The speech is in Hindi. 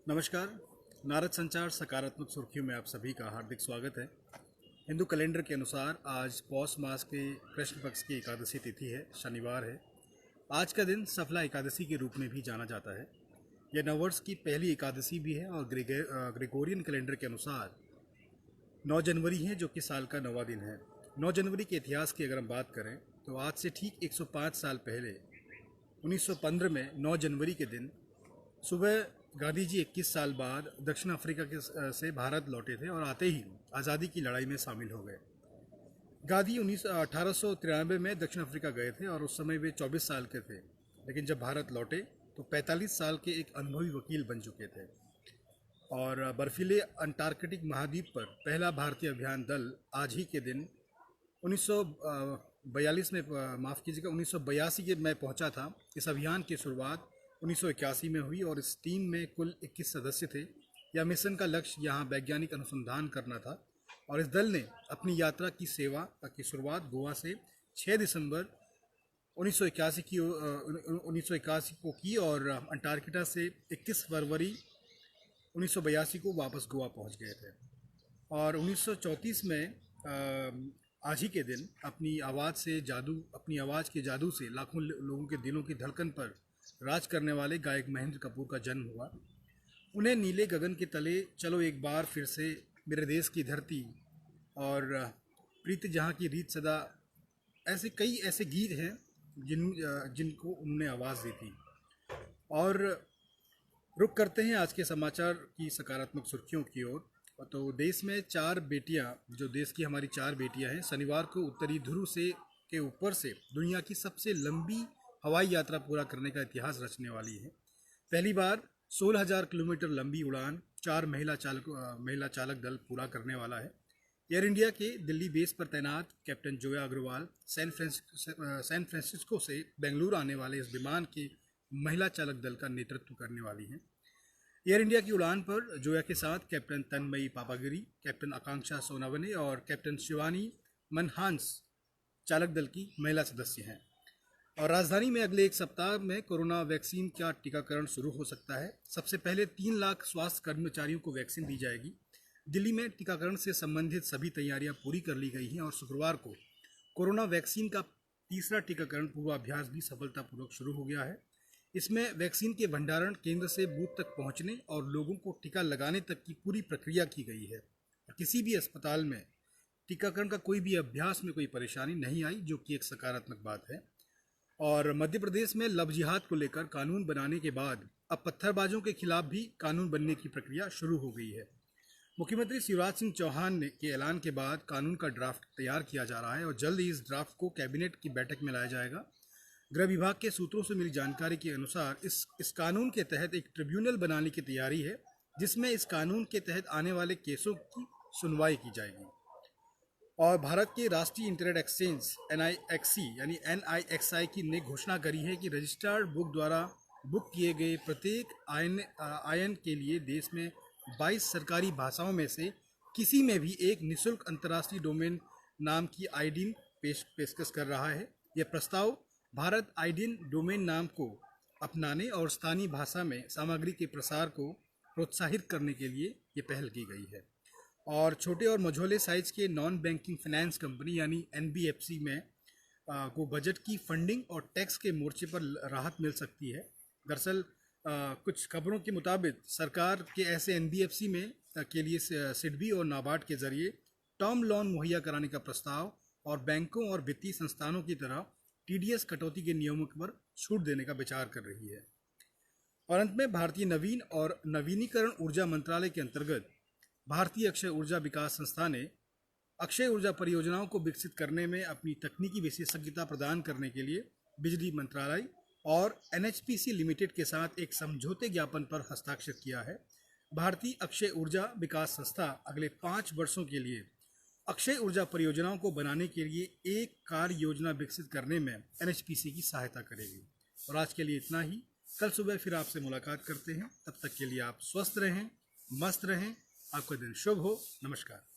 नमस्कार। नारद संचार सकारात्मक सुर्खियों में आप सभी का हार्दिक स्वागत है। हिंदू कैलेंडर के अनुसार आज पौष मास के कृष्ण पक्ष की एकादशी तिथि है, शनिवार है। आज का दिन सफला एकादशी के रूप में भी जाना जाता है। यह नववर्ष की पहली एकादशी भी है और ग्रेगोरियन कैलेंडर के अनुसार 9 जनवरी है, जो कि साल का 9वां दिन है। 9 जनवरी के इतिहास की अगर हम बात करें तो आज से ठीक 105 साल पहले 1915 में 9 जनवरी के दिन सुबह गांधी जी 21 साल बाद दक्षिण अफ्रीका से भारत लौटे थे और आते ही आज़ादी की लड़ाई में शामिल हो गए। गांधी 1893 में दक्षिण अफ्रीका गए थे और उस समय वे 24 साल के थे, लेकिन जब भारत लौटे तो 45 साल के एक अनुभवी वकील बन चुके थे। और बर्फीले अंटार्कटिक महाद्वीप पर पहला भारतीय अभियान दल आज ही के दिन 1942 में, माफ़ कीजिएगा, 1982 में पहुंचा था। इस अभियान की शुरुआत 1981 में हुई और इस टीम में कुल 21 सदस्य थे। यह मिशन का लक्ष्य यहाँ वैज्ञानिक अनुसंधान करना था और इस दल ने अपनी यात्रा की शुरुआत गोवा से 6 दिसंबर 1981 को की और अंटार्कटिका से 21 फरवरी 1982 को वापस गोवा पहुँच गए थे। और 1934 में आज ही के दिन अपनी आवाज़ के जादू से लाखों लोगों के दिलों की धड़कन पर राज करने वाले गायक महेंद्र कपूर का जन्म हुआ। उन्हें नीले गगन के तले, चलो एक बार फिर से, मेरे देश की धरती और प्रीत जहाँ की रीत सदा, ऐसे कई ऐसे गीत हैं जिनको उन्होंने आवाज़ दी थी। और रुक करते हैं आज के समाचार की सकारात्मक सुर्खियों की ओर। तो देश में 4 बेटियां, जो देश की हमारी 4 बेटियां हैं, शनिवार को उत्तरी ध्रुव के ऊपर से दुनिया की सबसे लंबी हवाई यात्रा पूरा करने का इतिहास रचने वाली है। पहली बार 16,000 किलोमीटर लंबी उड़ान 4 महिला चालक दल पूरा करने वाला है। एयर इंडिया के दिल्ली बेस पर तैनात captain Zoya Agarwal San Francisco से बेंगलुरु आने वाले इस विमान के महिला चालक दल का नेतृत्व करने वाली हैं। एयर इंडिया की उड़ान पर जोया के साथ कैप्टन तन्मयी पापागिरी, कैप्टन आकांक्षा सोनावने और कैप्टन शिवानी मनहांस चालक दल की महिला सदस्य हैं। और राजधानी में अगले 1 सप्ताह में कोरोना वैक्सीन का टीकाकरण शुरू हो सकता है। सबसे पहले 3 लाख स्वास्थ्य कर्मचारियों को वैक्सीन दी जाएगी। दिल्ली में टीकाकरण से संबंधित सभी तैयारियां पूरी कर ली गई हैं और शुक्रवार को कोरोना वैक्सीन का तीसरा टीकाकरण पूर्वाभ्यास भी सफलतापूर्वक शुरू हो गया है। इसमें वैक्सीन के भंडारण केंद्र से बूथ तक पहुंचने और लोगों को टीका लगाने तक की पूरी प्रक्रिया की गई है। किसी भी अस्पताल में टीकाकरण का कोई भी अभ्यास में कोई परेशानी नहीं आई, जो कि एक सकारात्मक बात है। और मध्य प्रदेश में लव जिहाद को लेकर कानून बनाने के बाद अब पत्थरबाजों के खिलाफ भी कानून बनने की प्रक्रिया शुरू हो गई है। मुख्यमंत्री शिवराज सिंह चौहान के ऐलान के बाद कानून का ड्राफ्ट तैयार किया जा रहा है और जल्द ही इस ड्राफ्ट को कैबिनेट की बैठक में लाया जाएगा। गृह विभाग के सूत्रों से मिली जानकारी के अनुसार इस कानून के तहत एक ट्रिब्यूनल बनाने की तैयारी है, जिसमें इस कानून के तहत आने वाले केसों की सुनवाई की जाएगी। और भारत के राष्ट्रीय इंटरनेट एक्सचेंज NIXI की ने घोषणा करी है कि रजिस्टर्ड बुक द्वारा बुक किए गए प्रत्येक आयन के लिए देश में 22 सरकारी भाषाओं में से किसी में भी एक निःशुल्क अंतर्राष्ट्रीय डोमेन नाम की आईडीन पेशकश कर रहा है। यह प्रस्ताव भारत आईडीन डोमेन नाम को अपनाने और स्थानीय भाषा में सामग्री के प्रसार को प्रोत्साहित करने के लिए ये पहल की गई है। और छोटे और मझोले साइज के नॉन बैंकिंग फाइनेंस कंपनी यानी NBFC में को बजट की फंडिंग और टैक्स के मोर्चे पर राहत मिल सकती है। दरअसल कुछ खबरों के मुताबिक सरकार के ऐसे NBFC में के लिए सिडबी और नाबार्ड के जरिए टर्म लोन मुहैया कराने का प्रस्ताव और बैंकों और वित्तीय संस्थानों की तरह TDS कटौती के नियमों पर छूट देने का विचार कर रही है। और अंत में भारतीय नवीन और नवीनीकरण ऊर्जा मंत्रालय के अंतर्गत भारतीय अक्षय ऊर्जा विकास संस्था ने अक्षय ऊर्जा परियोजनाओं को विकसित करने में अपनी तकनीकी विशेषज्ञता प्रदान करने के लिए बिजली मंत्रालय और NHPC लिमिटेड के साथ एक समझौते ज्ञापन पर हस्ताक्षर किया है। भारतीय अक्षय ऊर्जा विकास संस्था अगले 5 वर्षों के लिए अक्षय ऊर्जा परियोजनाओं को बनाने के लिए एक कार्य योजना विकसित करने में NHPC की सहायता करेगी। और आज के लिए इतना ही। कल सुबह फिर आपसे मुलाकात करते हैं। तब तक के लिए आप स्वस्थ रहें, मस्त रहें। आपका दिन शुभ हो। नमस्कार।